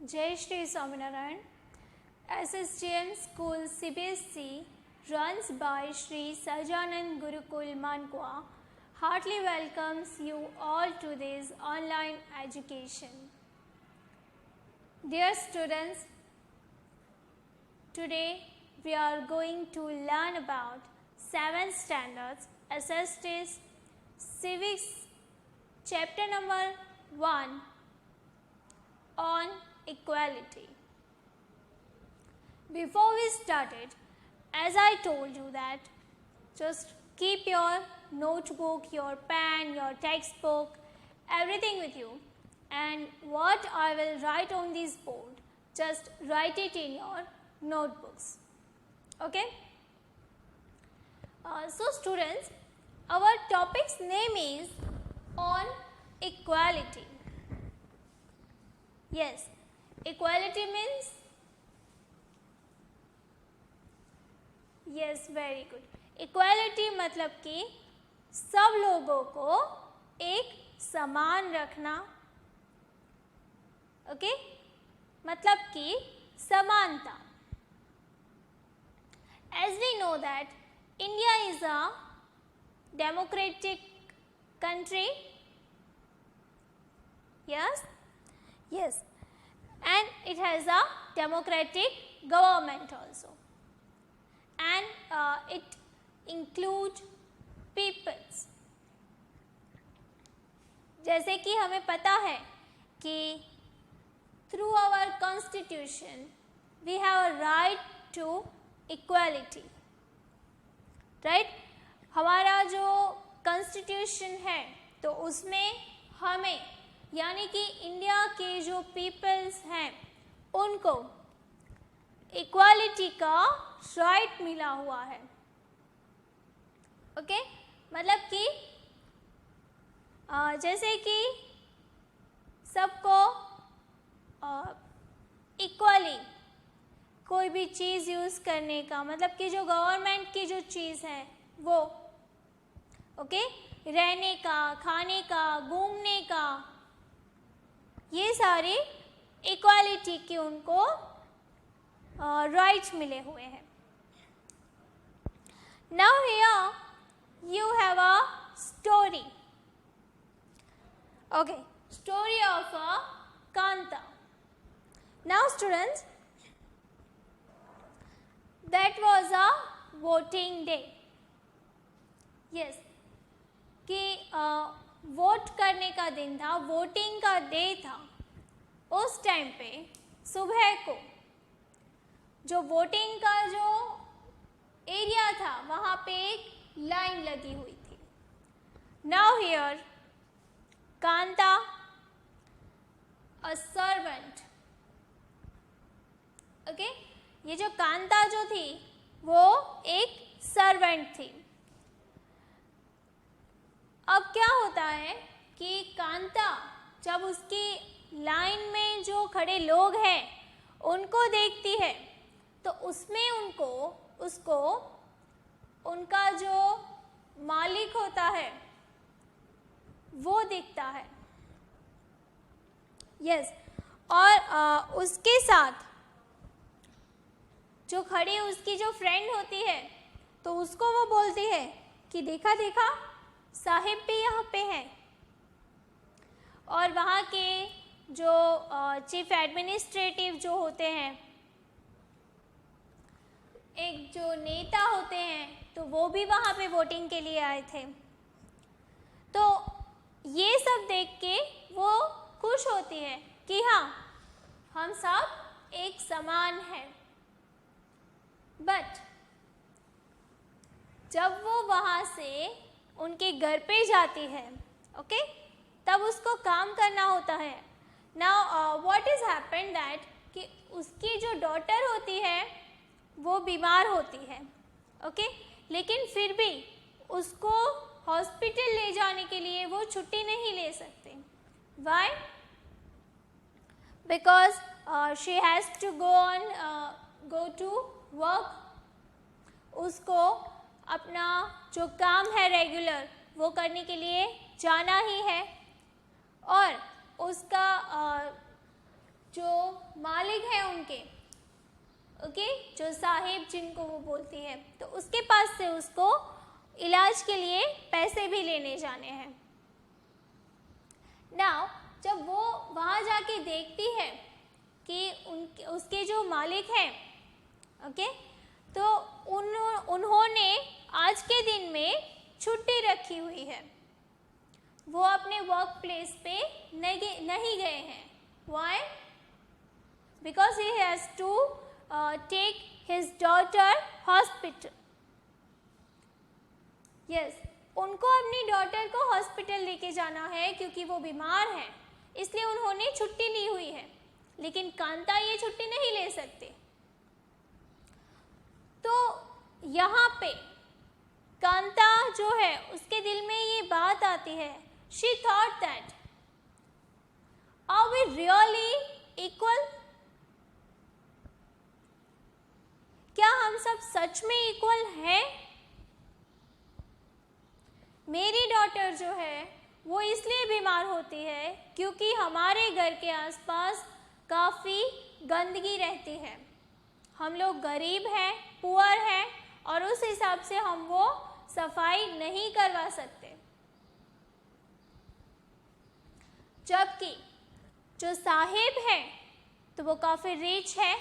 Jai Shri Swaminarayan. SSGM School CBSE runs by Shri Sajanand Gurukul Mankwa heartily welcomes you all to this online education. Dear students, today we are going to learn about 7th standards SSTs Civics chapter number 1 on equality. Before we started, as I told you that just keep your notebook, your pen, your textbook, everything with you, and what I will write on this board, just write it in your notebooks. Okay? So students, our topic's name is on equality. Yes, equality means, yes, very good. Equality मतलब कि सब लोगों को एक समान रखना. Okay, मतलब कि समानता. As we know that India is a democratic country. Yes, and it has a democratic government also, and it includes peoples. जैसे कि हमें पता है कि through our constitution we have a right to equality, right? हमारा जो constitution है तो उसमें हमें यानी कि इंडिया के जो पीपल्स हैं उनको इक्वालिटी का राइट मिला हुआ है. ओके, मतलब कि जैसे कि सबको इक्वली कोई भी चीज़ यूज़ करने का, मतलब कि जो गवर्नमेंट की जो चीज़ है वो ओके, रहने का, खाने का, घूमने का, ये सारे इक्वालिटी के उनको राइट्स मिले हुए हैं. Now here you have a story. Okay, story of a Kanta. Now students, that was a voting day. Yes, कि वोट करने का दिन था, वोटिंग का डे था. उस टाइम पे सुबह को जो वोटिंग का जो एरिया था वहाँ पे एक लाइन लगी हुई थी. Now here Kanta a servant. Okay, ये जो कांता जो थी वो एक सर्वेंट थी. अब क्या होता है कि कांता जब उसकी लाइन में जो खड़े लोग हैं उनको देखती है तो उसमें उसको उनका जो मालिक होता है वो दिखता है. यस, और उसके साथ जो खड़ी उसकी जो फ्रेंड होती है तो उसको वो बोलती है कि देखा देखा साहिब भी यहाँ पे हैं. और वहाँ के जो चीफ एडमिनिस्ट्रेटिव जो होते हैं, एक जो नेता होते हैं, तो वो भी वहाँ पे वोटिंग के लिए आए थे. तो ये सब देख के वो खुश होती है कि हाँ, हम सब एक समान हैं. बट जब वो वहाँ से उनके घर पे जाती है, ओके, तब उसको काम करना होता है. Now what is happened that कि उसकी जो डॉटर होती है वो बीमार होती है. ओके, लेकिन फिर भी उसको हॉस्पिटल ले जाने के लिए वो छुट्टी नहीं ले सकते. Why? Because she has to go to work. उसको अपना जो काम है रेगुलर वो करने के लिए जाना ही है. और उसका जो उनके, ओके, जो साहिब जिनको वो बोलती है, तो उसके पास से उसको इलाज के लिए पैसे भी लेने जाने हैं। नाउ जब वो वहाँ जाके देखती है कि उसके जो मालिक हैं, ओके, तो उन्होंने आज के दिन में छुट्टी रखी हुई है, वो अपने वर्क प्लेस पे नहीं गए हैं। Why? Because he has to take his daughter hospital. Yes, उनको अपनी डॉटर को हॉस्पिटल लेके जाना है क्योंकि वो बीमार है, इसलिए उन्होंने छुट्टी ली हुई है। लेकिन कांता ये छुट्टी नहीं ले सकते। तो यहाँ पे कांता जो है उसके दिल में ये बात आती है, she thought that are we really equal? क्या हम सब सच में इक्वल हैं? मेरी डॉटर जो है वो इसलिए बीमार होती है क्योंकि हमारे घर के आसपास काफ़ी गंदगी रहती है। हम लोग गरीब हैं, पुअर हैं, और उस हिसाब से हम वो सफाई नहीं करवा सकते। जबकि जो साहिब है तो वो काफ़ी रिच है,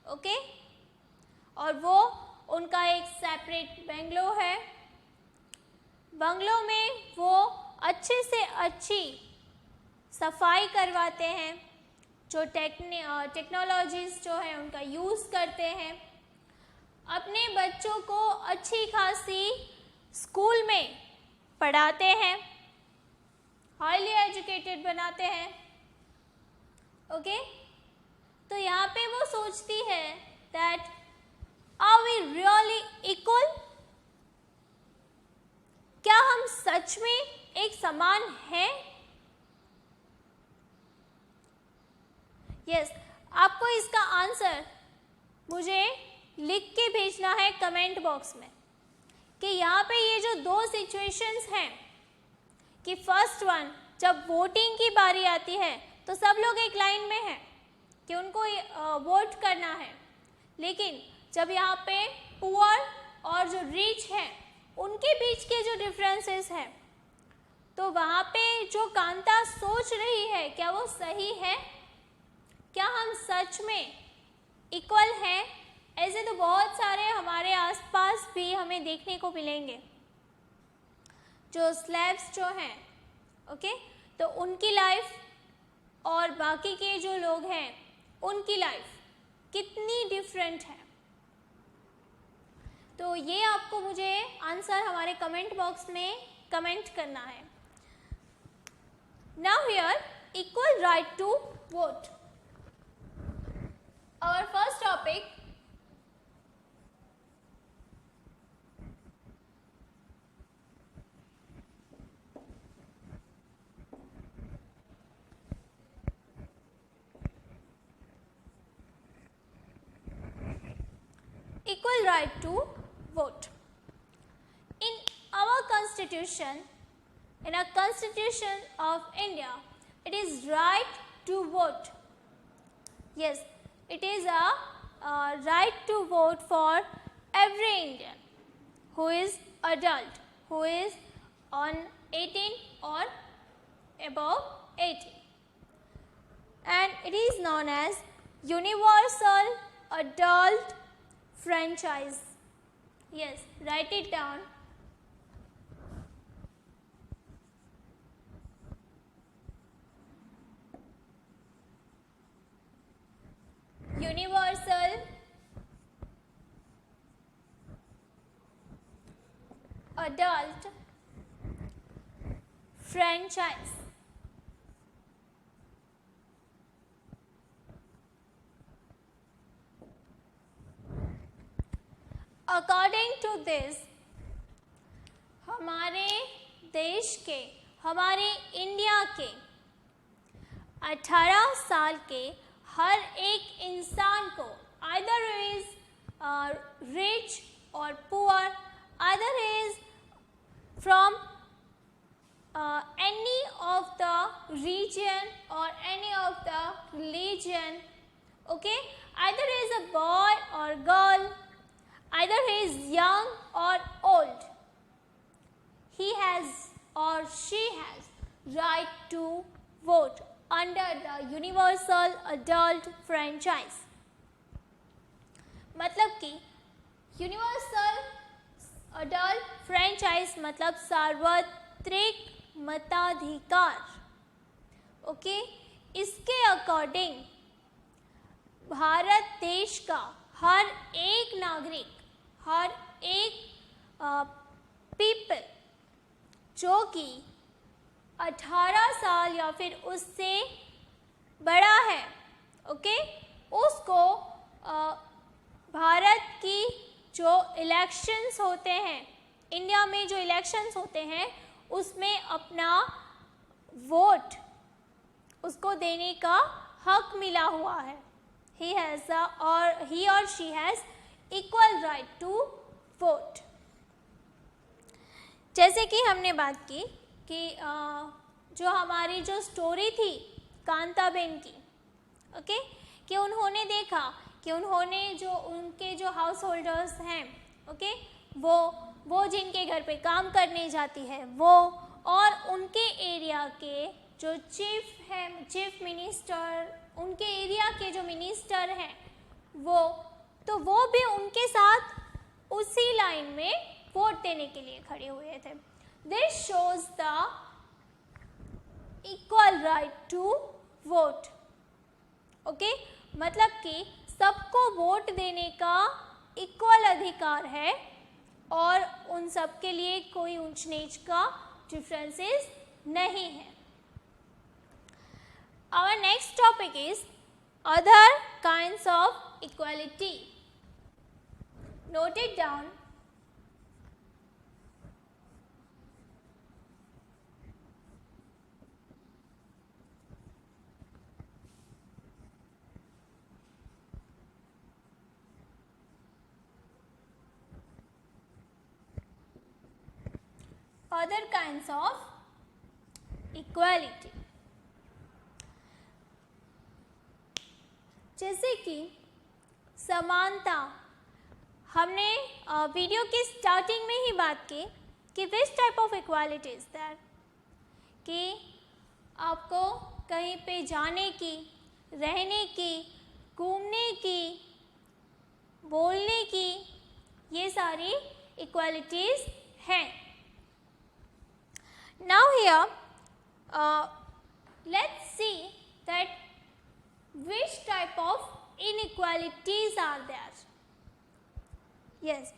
ओके, और वो उनका एक सेपरेट बंगलो है। बंगलो में वो अच्छे से अच्छी सफाई करवाते हैं, जो टेक्नोलॉजीज जो है उनका यूज़ करते हैं, अपने बच्चों को अच्छी खासी स्कूल में पढ़ाते हैं, हाईली एजुकेटेड बनाते हैं, ओके। तो यहाँ पे वो सोचती है that are we really equal? क्या हम सच में एक समान हैं? यस, आपको इसका आंसर मुझे लिख के भेजना है कमेंट बॉक्स में कि यहाँ पे ये जो दो सिचुएशंस हैं, कि फर्स्ट वन जब वोटिंग की बारी आती है तो सब लोग एक लाइन में हैं कि उनको वोट करना है, लेकिन जब यहाँ पे पुअर और जो रिच है उनके बीच के जो डिफरेंसेस हैं, तो वहाँ पे जो कांता सोच रही है क्या वो सही है? क्या हम सच में इक्वल हैं? ऐसे तो बहुत सारे हमारे आसपास भी हमें देखने को मिलेंगे, जो स्लैब्स जो हैं, ओके, तो उनकी लाइफ और बाकी के जो लोग हैं उनकी लाइफ कितनी डिफरेंट है। तो ये आपको मुझे आंसर हमारे कमेंट बॉक्स में कमेंट करना है। Now here equal right to vote. Our first topic, equal right to vote. In our constitution, in a constitution of India, it is right to vote. Yes, it is a right to vote for every Indian who is adult, who is on 18 or above 18, and it is known as universal adult franchise. Yes, write it down. Universal adult franchise. According to this, हमारे देश के, हमारे India के 18 साल के हर एक इंसान को either is rich or poor, either is from any of the region or any of the religion, Okay, either he is a boy or girl, either he is young or old, he has or she has right to vote under the universal adult franchise. मतलब कि universal adult franchise मतलब सार्वत्रिक मताधिकार. Okay, इसके according Bharat देश का हर एक नागरिक, हर एक पीपल जो कि 18 साल या फिर उससे बड़ा है, ओके, उसको भारत की जो इलेक्शंस होते हैं, इंडिया में जो इलेक्शंस होते हैं, उसमें अपना वोट उसको देने का हक मिला हुआ है. He or she has equal right to vote. जैसे कि हमने बात की कि जो हमारी जो स्टोरी थी कांताबेन की, ओके, कि उन्होंने देखा कि उन्होंने जो उनके जो हाउस होल्डर्स हैं, ओके, वो जिनके घर पे काम करने जाती है वो, और उनके एरिया के जो चीफ मिनिस्टर, उनके एरिया के जो मिनिस्टर हैं वो भी उनके साथ उसी लाइन में वोट देने के लिए खड़े हुए थे. This shows the equal right to vote. Okay, मतलब कि सबको वोट देने का इक्वल अधिकार है और उन सब के लिए कोई ऊंच नीच का डिफरेंसेस नहीं है. Our next topic is other kinds of equality. Note it down. Other kinds of equality. जैसे कि समानता, हमने वीडियो की स्टार्टिंग में ही बात की कि which type of equality is that, कि आपको कहीं पे जाने की, रहने की, घूमने की, बोलने की, ये सारी इक्वालिटीज हैं. Now here let's see that which type of inequalities are there. Yes,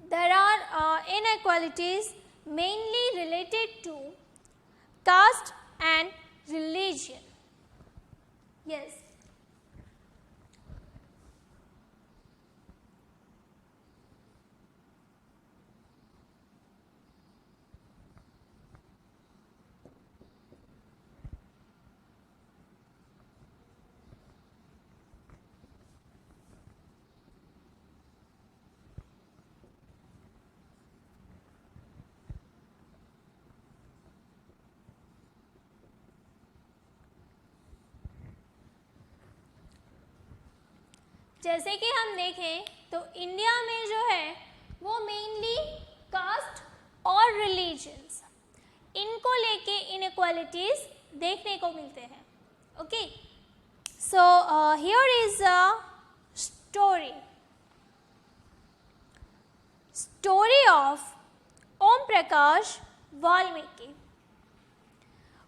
there are inequalities mainly related to caste and religion. Yes, जैसे कि हम देखें तो इंडिया में जो है वो मेनली कास्ट और रिलीजन्स, इनको लेके इनइक्वालिटीज देखने को मिलते हैं. Okay, so here is a story of Om Prakash Valmiki.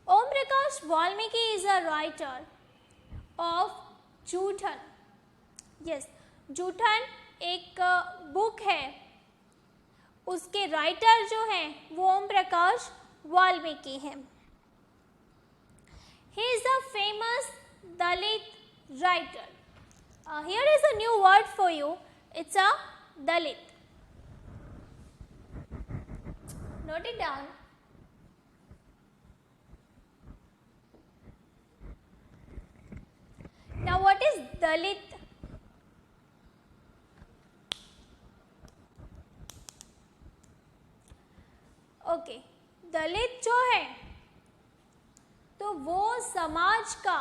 Om Prakash Valmiki is a writer of Joothan. Yes, Joothan एक बुक है, उसके राइटर जो हैं वो ओम प्रकाश वाल्मीकि हैं. He is a famous Dalit writer. Here is a new word for you, it's a Dalit. Note it down. Now what is Dalit? Okay, Dalit जो है तो वो समाज का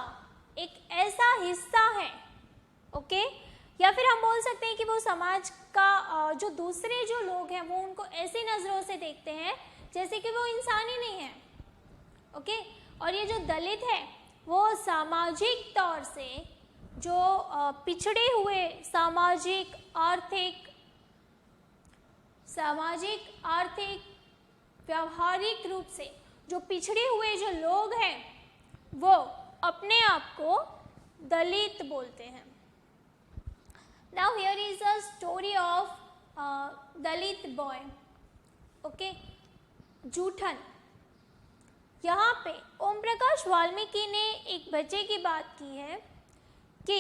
एक ऐसा हिस्सा है, ओके, या फिर हम बोल सकते हैं कि वो समाज का जो दूसरे जो लोग हैं वो उनको ऐसी नज़रों से देखते हैं जैसे कि वो इंसान ही नहीं है, ओके। और ये जो दलित है वो सामाजिक तौर से जो पिछड़े हुए सामाजिक आर्थिक व्यावहारिक रूप से जो पिछड़े हुए जो लोग हैं वो अपने आप को दलित बोलते हैं। Now here is a story of Dalit boy, okay, Joothan. यहाँ पे ओम प्रकाश वाल्मीकि ने एक बच्चे की बात की है कि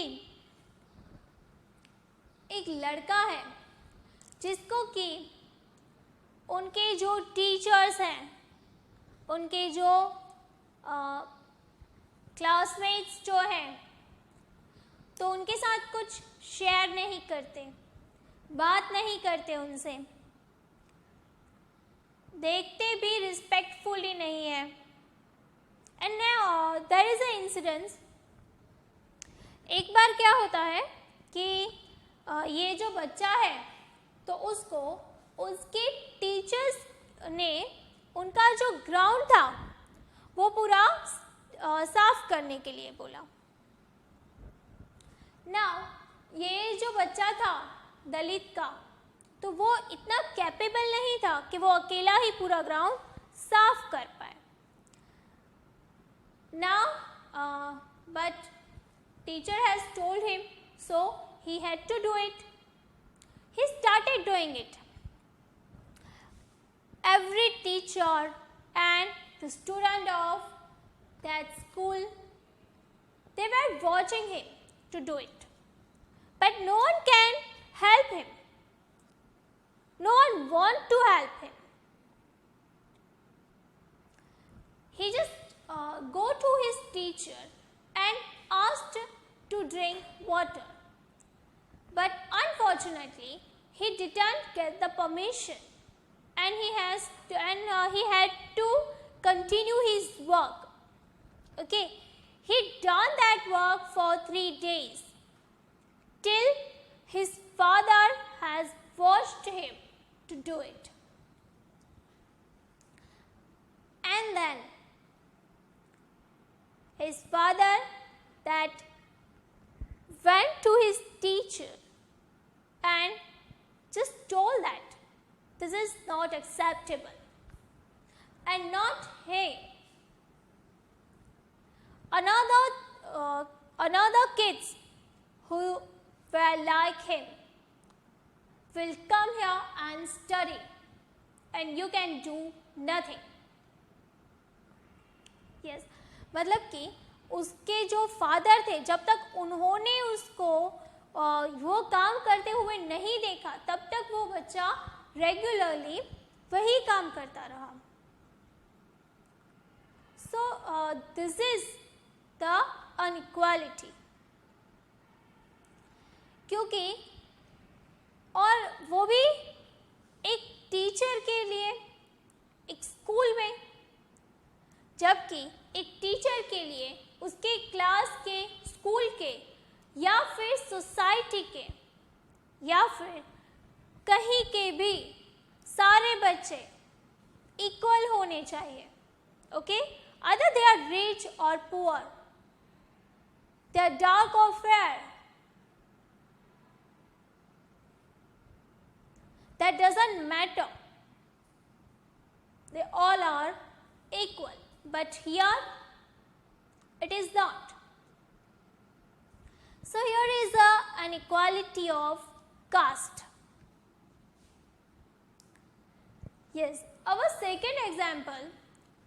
एक लड़का है जिसको कि उनके जो टीचर्स हैं, उनके जो क्लासमेट्स जो हैं, तो उनके साथ कुछ शेयर नहीं करते, बात नहीं करते, उनसे देखते भी रिस्पेक्टफुली नहीं है। And there is a incidence. एक बार क्या होता है कि ये जो बच्चा है तो उसको उसके टीचर्स ने उनका जो ग्राउंड था वो पूरा साफ करने के लिए बोला। नाउ ये जो बच्चा था दलित का, तो वो इतना कैपेबल नहीं था कि वो अकेला ही पूरा ग्राउंड साफ कर पाए। Now but teacher has told him, so he had to do it. He started doing it. Every teacher and the student of that school, they were watching him to do it, but no one can help him. No one want to help him. He just go to his teacher and asked to drink water, but unfortunately he didn't get the permission, and he had to continue his work. Okay, he done that work for 3 days till his father has forced him to do it. And then his father that went to his teacher and just told that this is not acceptable, and not hey, another kids who were like him will come here and study and you can do nothing. Yes, मतलब कि उसके जो father थे जब तक उन्होंने उसको वो काम करते हुए नहीं देखा तब तक वो बच्चा रेगुलरली वही काम करता रहा। So this is the inequality. क्योंकि और वो भी एक टीचर के लिए एक स्कूल में, जबकि एक टीचर के लिए उसके क्लास के, स्कूल के, या फिर सोसाइटी के, या फिर कहीं के भी सारे बच्चे इक्वल होने चाहिए। Okay, other they are rich और पुअर, दे आर डार्क और fair, that doesn't matter. They all are equal, but here it is not. So here is an equality of caste. Yes, our second example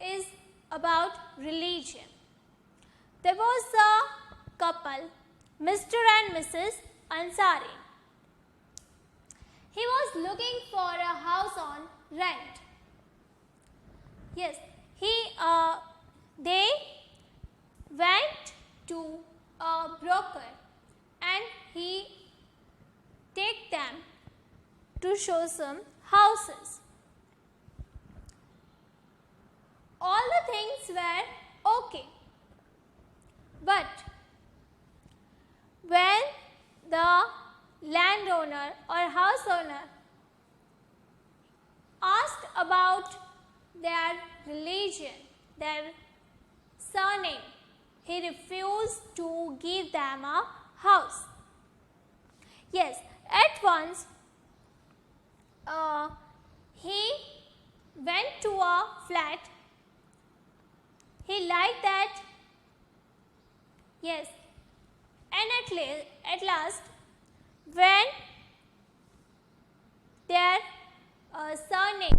is about religion. There was a couple, Mr. and Mrs. Ansari. He was looking for a house on rent. Yes, they went to a broker and he take them to show some houses. All the things were okay, but the landowner or house owner asked about their religion, their surname. He refused to give them a house. Yes, at once he went to a flat. He liked that. Yes, and at last, when their surname